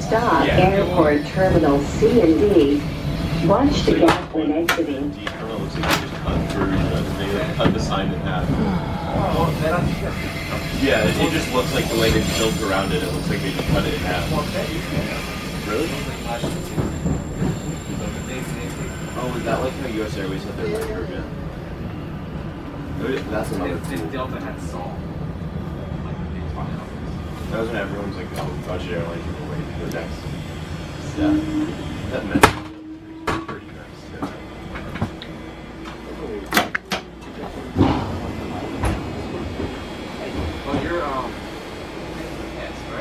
stop Airport Terminal C and D. Watch the gap when exiting. D terminal looks like they just cut through they cut the sign in half. Yeah, it just looks like the way they built around it. It looks like they just cut it in half. Really? Oh, is that like how US Airways had their record? Yeah. That's another thing. Delta had salt. That was when everyone's like, oh, bunch of airlines were waiting for their decks. Yeah. That meant pretty nice. Well, you're,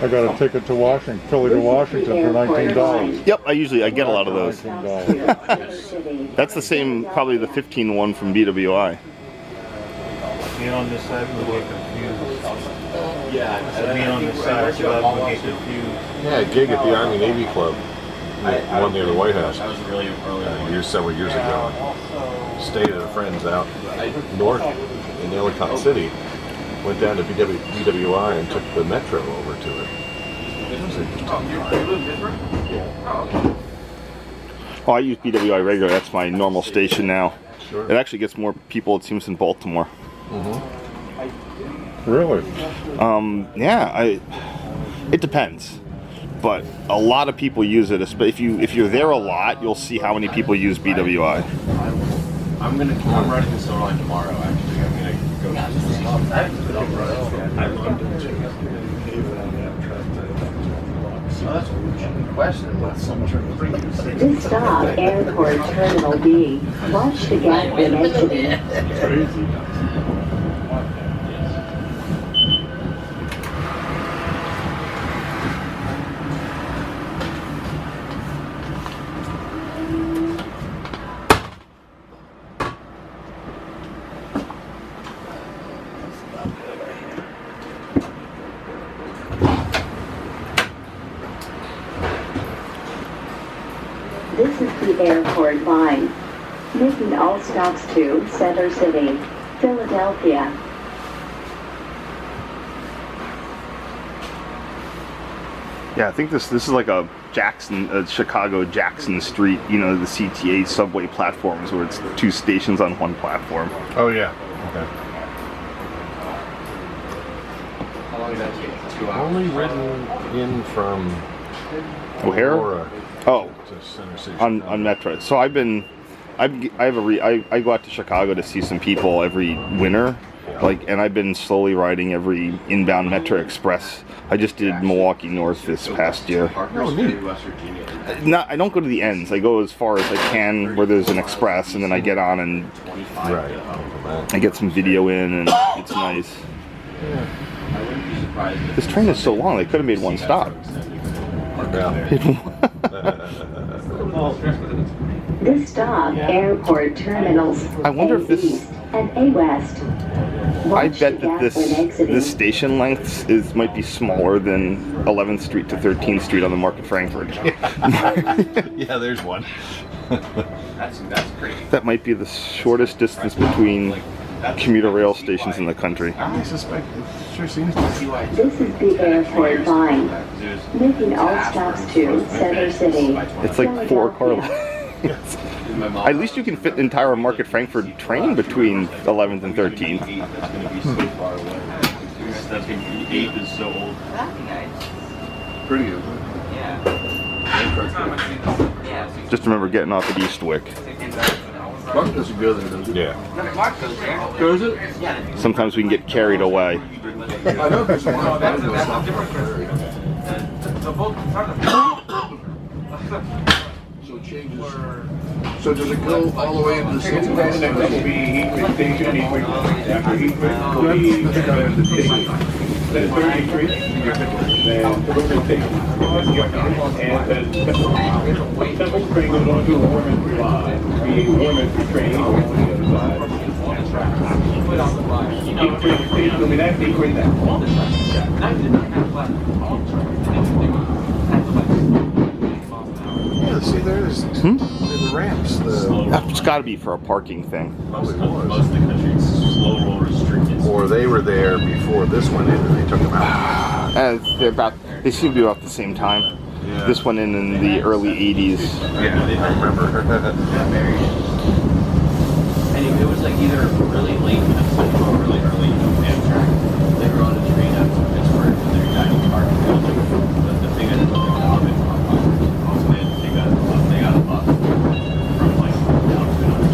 I got a ticket to Washington, Philly to Washington for $19. Yep, I get a lot of those. $19. That's the same, probably the 15 one from BWI. Being on this side will get confused. Yeah, Being on this side so that will get confused. Yeah, a gig at the Army Navy Club. One near the White House. I was really early. Several years ago. Stayed at a friend's out north in Ellicott City. Went down to BWI and took the metro over to it. It was interesting. Oh, I use BWI regular. That's my normal station now. Sure. It actually gets more people, it seems, in Baltimore. Really? Yeah, it depends. But a lot of people use it. If you're there a lot, you'll see how many people use BWI. I'm writing the solar line tomorrow. Actually, I'm gonna go. This stop Airport Terminal B. Watch the gap when exiting. Crazy. This is the airport line, making all stops to Center City, Philadelphia. Yeah, I think this is like a Chicago Jackson Street, you know, the CTA subway platforms where it's two stations on one platform. Oh yeah. Okay. How long did that take? 2 hours. Only ridden in from O'Hare? Aurora Oh, to Center City. on Metro. So I go out to Chicago to see some people every winter, and I've been slowly riding every inbound Metro Express. I just did Milwaukee North this past year. Oh, neat. I don't go to the ends. I go as far as I can where there's an express, and then I get on and Right. I get some video in, and it's nice. This train is so long; they could have made one stop. This stop Airport Terminals I wonder if A this- East and A West. I Watch bet the that gap when exiting. this station length might be smaller than 11th Street to 13th Street on the Market Frankfurt. Yeah, there's one. That's crazy. That might be the shortest distance between commuter rail stations in the country. I suspect it sure seems to be. This is the airport line, making all stops to Center City. It's like 4 car Philadelphia. lines. At least you can fit an entire Market Frankfurt train between 11th and 13th. That's gonna be so far away. That's gonna be 8 is so old. That'd be nice. Pretty good. Yeah. Just remember getting off at Eastwick. Mark doesn't go there, does he? Yeah. Mark goes there. Goes it? Yeah. Sometimes we can get carried away. I know there's one. That's a different story. The boat So it changes. So does it go all the way into the city? Next will be Eastwick Station, Eastwick. After Eastwick will be the station. Then 30th Street, then Delivery Station. And then Temple train goes on to Warminster Line. The Warminster train goes on the other side. Eastwick Station will be that, Eastwick that. Yeah, see there's the ramps. It's got to be for a parking thing. Most of the country is slow roll restricted. Or they were there before this went in and they took them out. They seem to be about the same time. Yeah. this one in the early 80s. Yeah, I remember. And it was like either really late Pennsylvania or really early Amtrak. They were on a train out to Pittsburgh and they were driving car. The thing is, they got a bus from like down to another.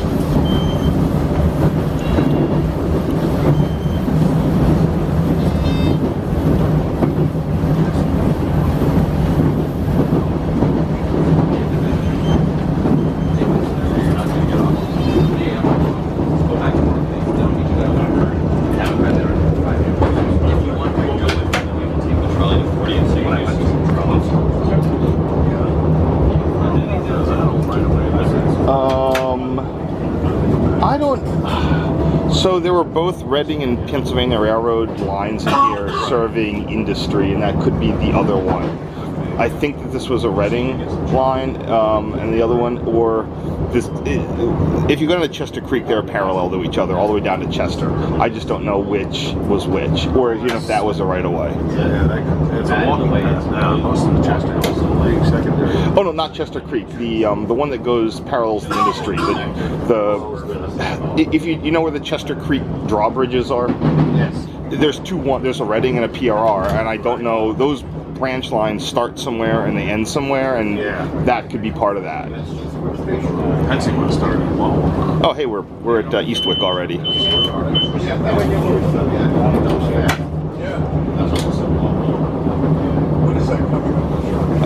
I don't. So there were both Reading and Pennsylvania Railroad lines in here serving industry, and that could be the other one. I think that this was a Reading line, and the other one, or this. If you go to Chester Creek, they're parallel to each other all the way down to Chester. I just don't know which was which, or even if that was a right of way. Yeah, it's a walking path now. Most of the Chester is like secondary. Oh no, not Chester Creek. The one that goes parallels the industry. If you know where the Chester Creek drawbridges are. Yes. There's there's a Reading and a PRR, and I don't know, those branch lines start somewhere and they end somewhere, and that could be part of that. Pennsy would have started at Wall. Oh hey, we're at Eastwick already.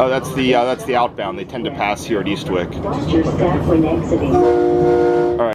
Oh, that's the outbound. They tend to pass here at Eastwick. Watch your step when exiting. All right.